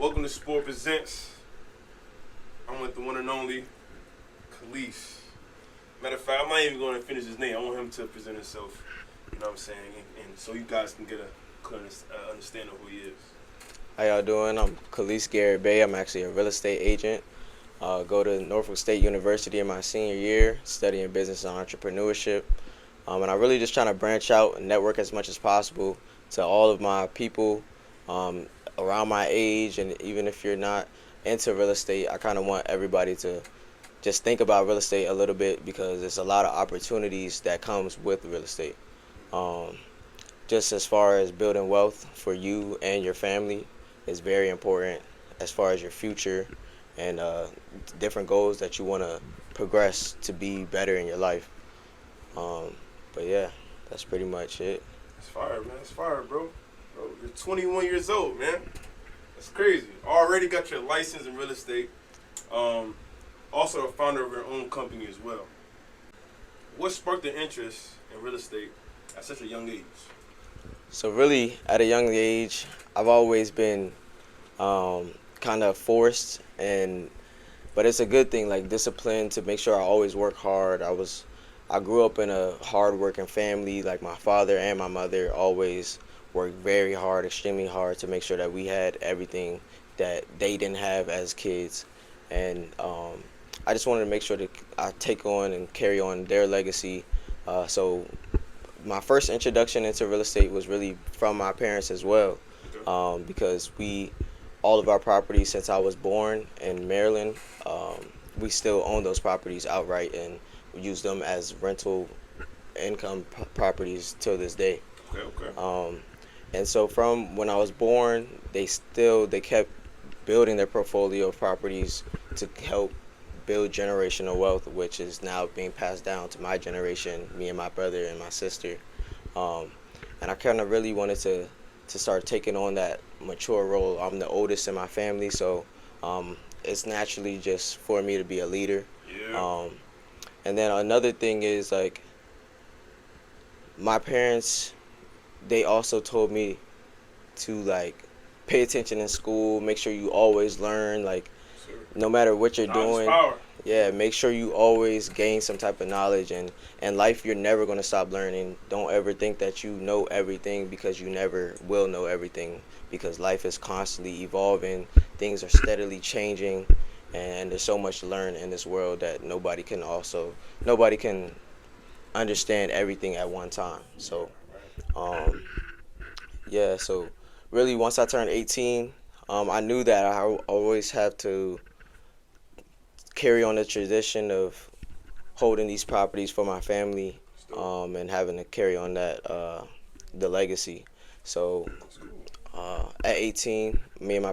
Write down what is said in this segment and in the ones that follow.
Welcome to Sport Presents. I'm with the one and only Khalis. Matter of fact, I'm not even going to finish his name. I want him to present himself, you know what I'm saying, and so you guys can get a clear understanding of who he is. How y'all doing? I'm Khalis Garrett-Bey. I'm actually a real estate agent. Go to Norfolk State University in my senior year, studying business and entrepreneurship. And I'm really just trying to branch out and network as much as possible to all of my people around my age. And even if you're not into real estate, I kind of want everybody to just think about real estate a little bit, because there's a lot of opportunities that comes with real estate. Just as far as building wealth for you and your family is very important, as far as your future and different goals that you want to progress to be better in your life. But yeah, that's pretty much it. It's fire, man. It's fire, bro. You're 21 years old, man. That's crazy. Already got your license in real estate. Also a founder of your own company as well. What sparked the interest in real estate at such a young age? So really, at a young age, I've always been kind of forced, but it's a good thing, like discipline, to make sure I always work hard. I grew up in a hard-working family. Like my father and my mother always worked very hard, extremely hard, to make sure that we had everything that they didn't have as kids. And I just wanted to make sure that I take on and carry on their legacy. So my first introduction into real estate was really from my parents as well, because all of our properties since I was born in Maryland, we still own those properties outright, and we use them as rental income properties till this day. Okay. And so from when I was born, they kept building their portfolio of properties to help build generational wealth, which is now being passed down to my generation, me and my brother and my sister. And I kind of really wanted to start taking on that mature role. I'm the oldest in my family, so it's naturally just for me to be a leader. Yeah. And then another thing is, like, my parents, they also told me to, like, pay attention in school, make sure you always learn, like, no matter what you're doing. Power. Yeah, make sure you always gain some type of knowledge. And in life, you're never going to stop learning. Don't ever think that you know everything, because you never will know everything, because life is constantly evolving. Things are steadily changing, and there's so much to learn in this world that nobody can understand everything at one time. So, yeah, so really once I turned 18, I knew that I always have to carry on the tradition of holding these properties for my family, and having to carry on that the legacy. So at 18, me and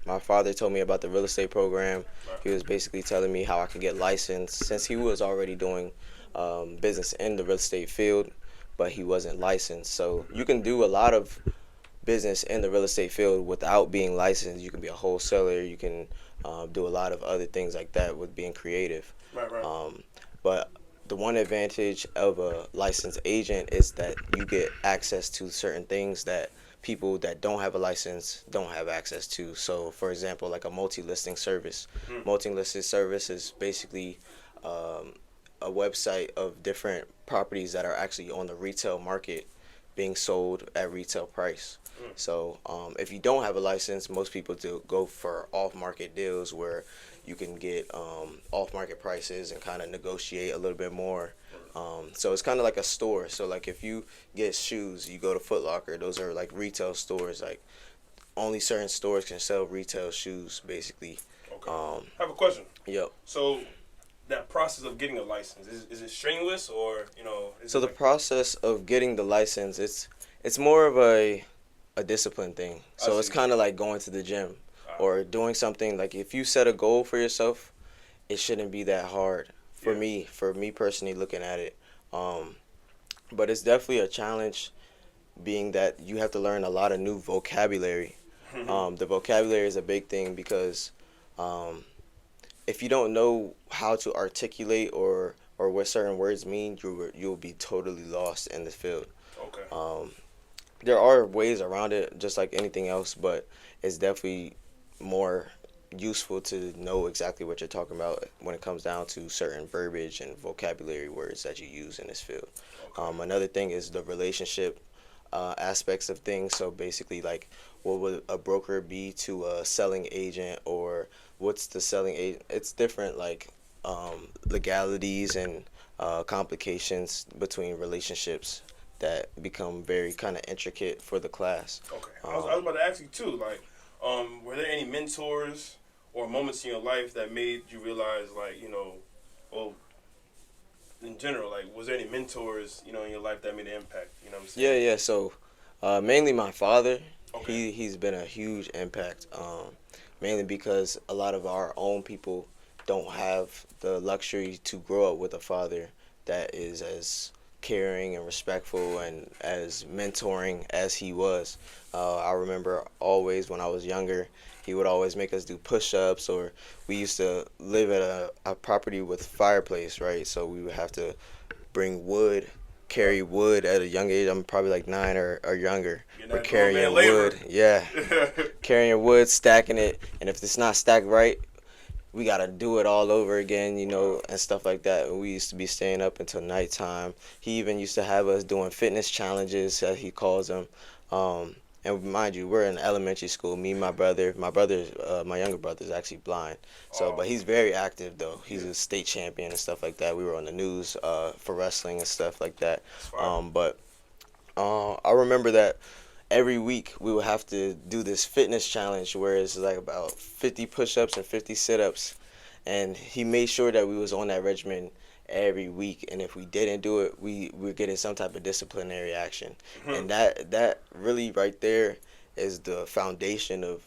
my father told me about the real estate program. He was basically telling me how I could get licensed, since he was already doing business in the real estate field, but he wasn't licensed. So you can do a lot of business in the real estate field without being licensed. You can be a wholesaler. You can do a lot of other things like that with being creative. Right. But the one advantage of a licensed agent is that you get access to certain things that people that don't have a license don't have access to. So, for example, like a multi-listing service. Multi-listing service is basically a website of different properties that are actually on the retail market being sold at retail price. So if you don't have a license, most people do go for off-market deals where you can get off-market prices and kind of negotiate a little bit more. So it's kind of like a store. So like if you get shoes, you go to Foot Locker. Those are like retail stores. Like only certain stores can sell retail shoes, basically. Okay. I have a question. Yep. So that process of getting a license, is it strenuous, or So the process of getting the license, it's more of a discipline thing. So it's kind of like going to the gym or doing something. Like if you set a goal for yourself, it shouldn't be that hard for me personally looking at it. But it's definitely a challenge, being that you have to learn a lot of new vocabulary. The vocabulary is a big thing, because if you don't know how to articulate or what certain words mean, you'll be totally lost in the field. Okay. There are ways around it, just like anything else, but it's definitely more useful to know exactly what you're talking about when it comes down to certain verbiage and vocabulary words that you use in this field. Another thing is the relationship aspects of things. So basically, like, what would a broker be to a selling agent, or what's the selling agent? It's different, like legalities and complications between relationships that become very kind of intricate for the class. Okay, I was about to ask you too. Like, were there any mentors or moments in your life that made you realize, like, well, in general, like, was there any mentors, in your life that made an impact? You know what I'm saying? Yeah. So mainly my father. Okay. He's been a huge impact. Mainly because a lot of our own people don't have the luxury to grow up with a father that is as caring and respectful and as mentoring as he was. I remember always when I was younger, he would always make us do push-ups, or we used to live at a property with fireplace, right? So we would have to bring wood, carry wood at a young age. I'm probably like 9 or younger. We're carrying wood, yeah, carrying wood, stacking it, and if it's not stacked right, we gotta do it all over again, and stuff like that. And we used to be staying up until nighttime. He even used to have us doing fitness challenges, as he calls them. And mind you, we're in elementary school. Me, my brother, my younger brother is actually blind. So, but he's very active though. He's a state champion and stuff like that. We were on the news for wrestling and stuff like that. But I remember that every week we would have to do this fitness challenge where it's like about 50 push-ups and 50 sit-ups, and he made sure that we was on that regimen every week, and if we didn't do it, we were getting some type of disciplinary action. And that really right there is the foundation of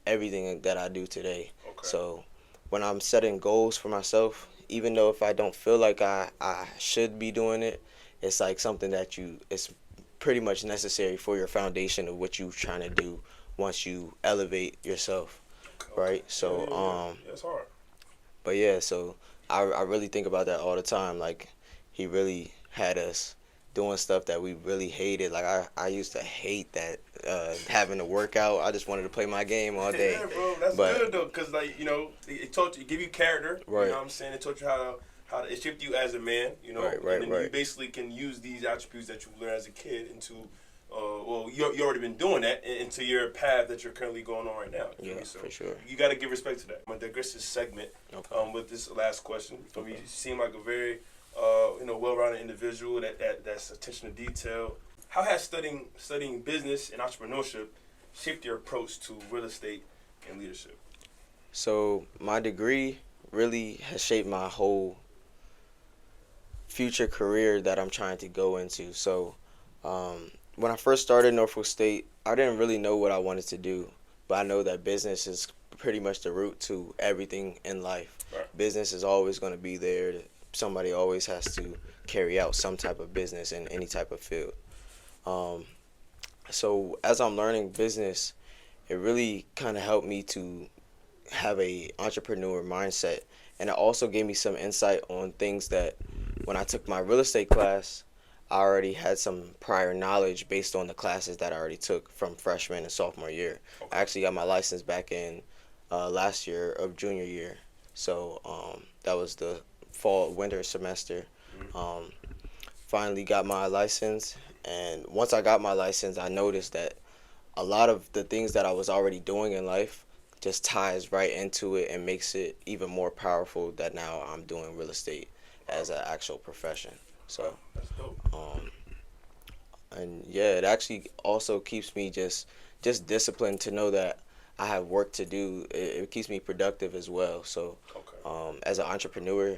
everything that I do today. So when I'm setting goals for myself, even though if I don't feel like I should be doing it, it's like something that it's pretty much necessary for your foundation of what you're trying to do once you elevate yourself, right? So that's hard. But yeah, so I really think about that all the time. Like, he really had us doing stuff that we really hated. Like, I used to hate that, having to work out. I just wanted to play my game all day. Yeah, bro, that's good though, cause like, it taught you, it give you character. Right. You know what I'm saying? It taught you how it shaped you as a man. Right. And then you basically can use these attributes that you learned as a kid into, you already been doing that into your path that you're currently going on right now. Yeah, so for sure. You got to give respect to that. I'm gonna digress this segment with this last question. You seem like a very well-rounded individual that's attention to detail. How has studying business and entrepreneurship shaped your approach to real estate and leadership? So my degree really has shaped my whole future career that I'm trying to go into. So when I first started Norfolk State, I didn't really know what I wanted to do, but I know that business is pretty much the root to everything in life. Right. Business is always going to be there. Somebody always has to carry out some type of business in any type of field. So as I'm learning business, it really kind of helped me to have a entrepreneur mindset, and it also gave me some insight on things that when I took my real estate class, I already had some prior knowledge based on the classes that I already took from freshman and sophomore year. I actually got my license back in last year of junior year. So that was the winter semester. Finally got my license, and once I got my license, I noticed that a lot of the things that I was already doing in life just ties right into it and makes it even more powerful that now I'm doing real estate as an actual profession. So that's dope. And yeah, it actually also keeps me just disciplined to know that I have work to do. It keeps me productive as well. So as an entrepreneur,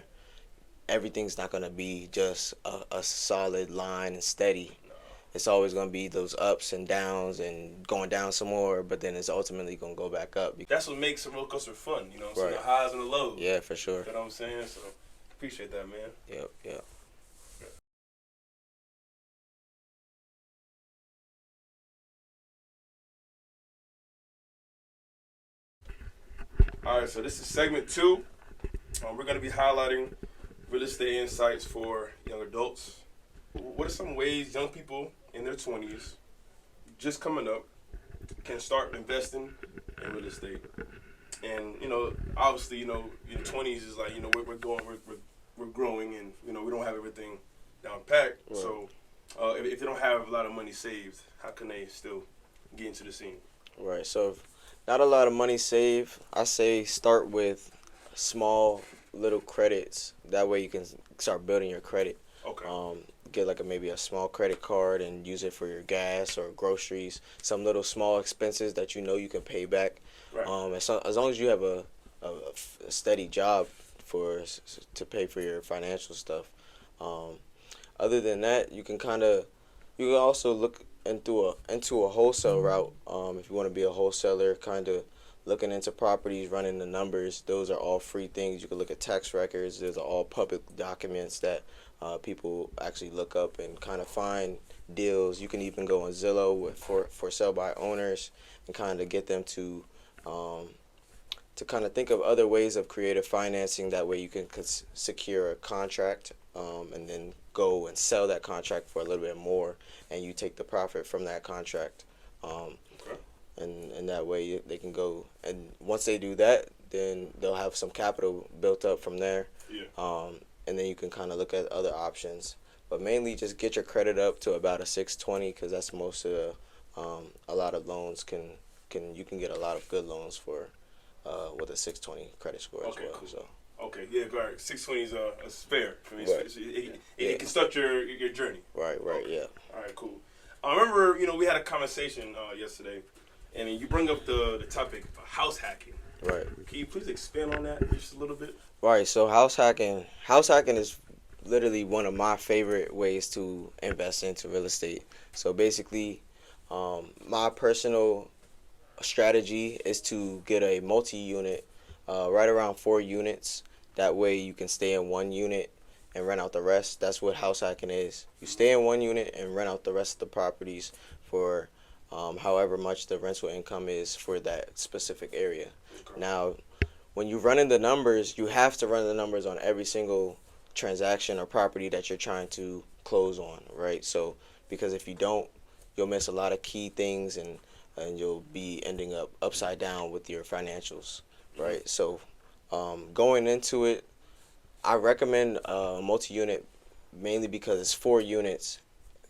everything's not going to be just a solid line and steady. It's always going to be those ups and downs and going down some more, but then it's ultimately going to go back up. That's what makes a roller coaster fun, Right. So the highs and the lows. Yeah, for sure. You know what I'm saying? So appreciate that, man. Yep. All right, so this is segment 2. We're going to be highlighting real estate insights for young adults. What are some ways young people in their 20s, just coming up, can start investing in real estate. And obviously, your 20s is like, we're growing, and we don't have everything down packed. Right. So if they don't have a lot of money saved, how can they still get into the scene? Right. So if not a lot of money saved, I say start with small little credits. That way you can start building your credit. Okay. Get maybe a small credit card and use it for your gas or groceries. Some little small expenses that you can pay back. Right. As long as you have a steady job to pay for your financial stuff. Other than that, you can also look into a wholesale route. If you want to be a wholesaler, kind of looking into properties, running the numbers. Those are all free things. You can look at tax records. Those are all public documents that people actually look up and kind of find deals. You can even go on Zillow for sale by owners and kind of get them to kind of think of other ways of creative financing. That way you can secure a contract and then go and sell that contract for a little bit more, and you take the profit from that contract. Okay. And that way they can go, and once they do that, then they'll have some capital built up from there. Yeah. And then you can kind of look at other options. But mainly just get your credit up to about a 620, because that's most of a lot of loans you can get a lot of good loans for with a 620 credit score as well. Cool. So. Okay, yeah, all right. 620 is fair. I mean, Right. it can start your journey. Right, Okay. yeah. All right, cool. I remember, we had a conversation yesterday, and you bring up the topic of house hacking. Right. Can you please expand on that just a little bit? Right, so house hacking is literally one of my favorite ways to invest into real estate. So basically, my personal strategy is to get a multi-unit, right around 4 units. That way you can stay in one unit and rent out the rest. That's what house hacking is. You stay in one unit and rent out the rest of the properties for however much the rental income is for that specific area. Okay. Now, when you're running the numbers, you have to run the numbers on every single transaction or property that you're trying to close on, right? So, because if you don't, you'll miss a lot of key things, and you'll be ending up upside down with your financials, right? So, going into it, I recommend a multi-unit mainly because it's 4 units.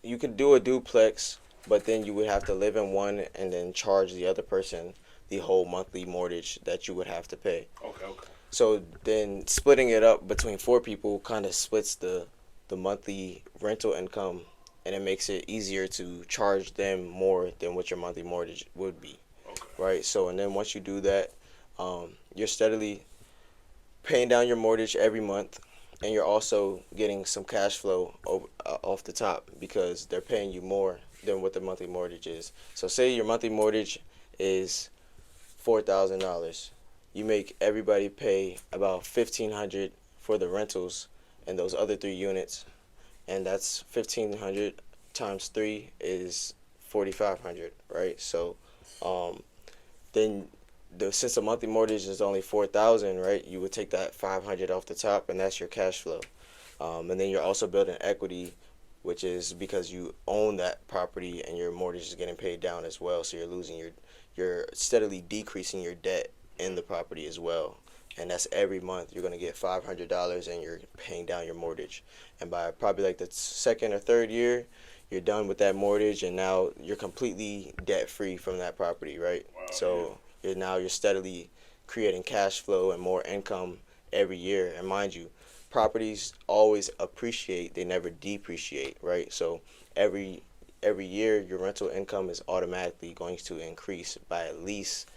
You could do a duplex, but then you would have to live in one and then charge the other person the whole monthly mortgage that you would have to pay. Okay. So then splitting it up between 4 people kind of splits the monthly rental income, and it makes it easier to charge them more than what your monthly mortgage would be. Okay. Right? So, and then once you do that, you're steadily paying down your mortgage every month, and you're also getting some cash flow off the top because they're paying you more than what the monthly mortgage is. So say your monthly mortgage is $4,000. You make everybody pay about $1,500 for the rentals and those other 3 units, and that's $1,500 times 3 is $4,500, right? So, then since the monthly mortgage is only $4,000, right? You would take that $500 off the top, and that's your cash flow. And then you're also building equity, which is because you own that property and your mortgage is getting paid down as well. So you're steadily decreasing your debt in the property as well. And that's every month. You're going to get $500 and you're paying down your mortgage. And by probably like the 2nd or 3rd year, you're done with that mortgage, and now you're completely debt free from that property, right? Wow, so you're steadily creating cash flow and more income every year. And mind you, properties always appreciate, they never depreciate, right? So every year your rental income is automatically going to increase by at least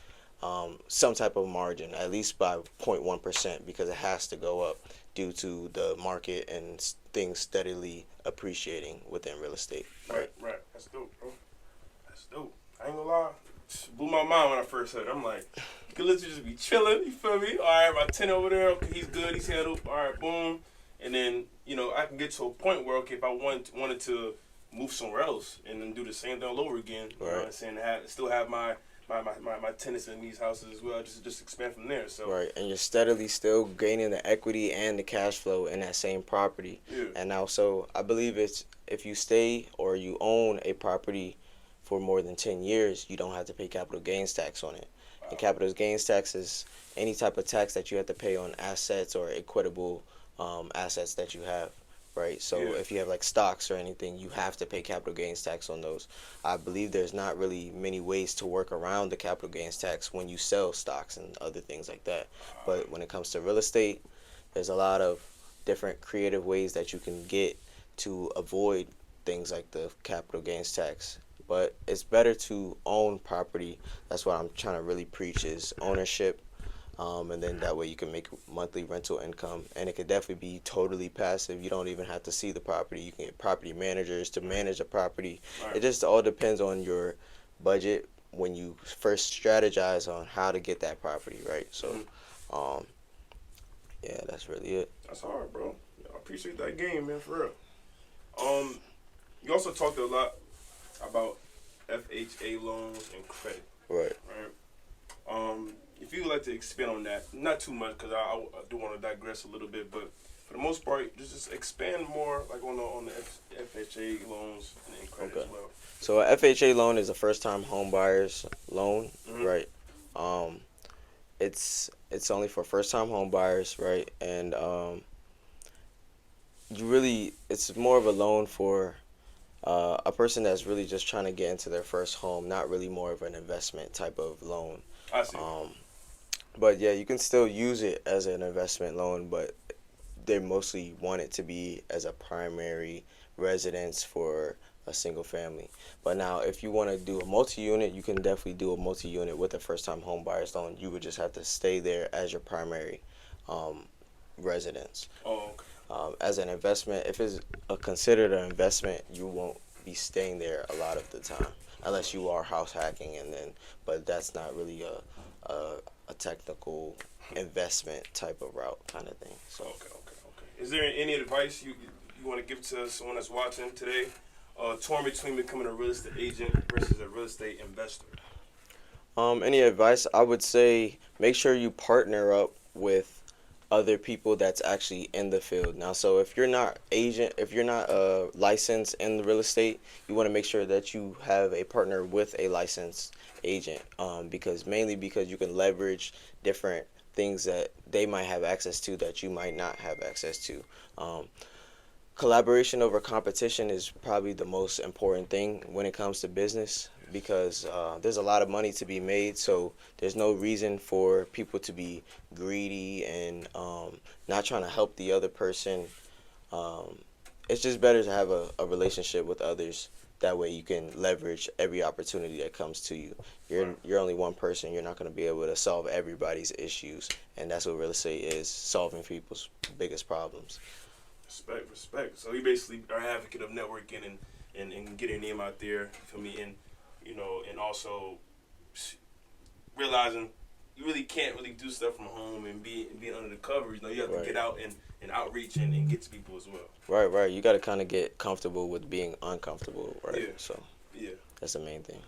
some type of margin, at least by 0.1%, because it has to go up due to the market and things steadily appreciating within real estate. Right. That's dope, bro. That's dope. I ain't gonna lie. Blew my mind when I first heard it. I'm like, you can literally just be chilling, you feel me? All right, my tenant over there, okay, he's good, he's handled. All right, boom. And then, I can get to a point where, okay, if I wanted to move somewhere else and then do the same thing all over again, you know what I'm saying? Still have my tenants in these houses as well, just expand from there. So right, and you're steadily still gaining the equity and the cash flow in that same property. Yeah. And also, I believe it's if you stay or you own a property for more than 10 years, you don't have to pay capital gains tax on it. And capital gains tax is any type of tax that you have to pay on assets or equitable assets that you have, right? So if you have like stocks or anything, you have to pay capital gains tax on those. I believe there's not really many ways to work around the capital gains tax when you sell stocks and other things like that. But when it comes to real estate, there's a lot of different creative ways that you can get to avoid things like the capital gains tax. But it's better to own property. That's what I'm trying to really preach is ownership. And then that way you can make monthly rental income. And it could definitely be totally passive. You don't even have to see the property. You can get property managers to manage a property. It just all depends on your budget when you first strategize on how to get that property, right? So, yeah, that's really it. That's hard, bro. I appreciate that game, man, for real. You also talked a lot about FHA loans and credit. Right. If you would like to expand on that, not too much because I do want to digress a little bit, but for the most part, just expand more like on the FHA loans and credit as well. So a FHA loan is a first-time home buyer's loan, right? It's only for first-time home buyers, right? And it's more of a loan for a person that's really just trying to get into their first home, not really more of an investment type of loan. I see. But yeah, you can still use it as an investment loan, but they mostly want it to be as a primary residence for a single family. But now, if you want to do a multi-unit, you can definitely do a multi-unit with a first-time home buyer's loan. You would just have to stay there as your primary residence. Oh, okay. As an investment, if it's considered an investment, you won't be staying there a lot of the time, unless you are house hacking, but that's not really a technical investment type of route kind of thing. So okay. Is there any advice you want to give to someone that's watching today, torn between becoming a real estate agent versus a real estate investor? Any advice? I would say make sure you partner up with other people that's actually in the field. Now, so if you're not licensed in the real estate, you want to make sure that you have a partner with a licensed agent, because you can leverage different things that they might have access to that you might not have access to. Collaboration over competition is probably the most important thing when it comes to business, because there's a lot of money to be made, so there's no reason for people to be greedy and not trying to help the other person. It's just better to have a relationship with others. That way you can leverage every opportunity that comes to you. You're only one person. You're not going to be able to solve everybody's issues, and that's what real estate is, solving people's biggest problems. Respect. So you basically are an advocate of networking and getting your name out there for me, and and also realizing you really can't really do stuff from home and be under the covers. You have to get out and outreach and get to people as well. Right. You got to kind of get comfortable with being uncomfortable, right? Yeah. So that's the main thing.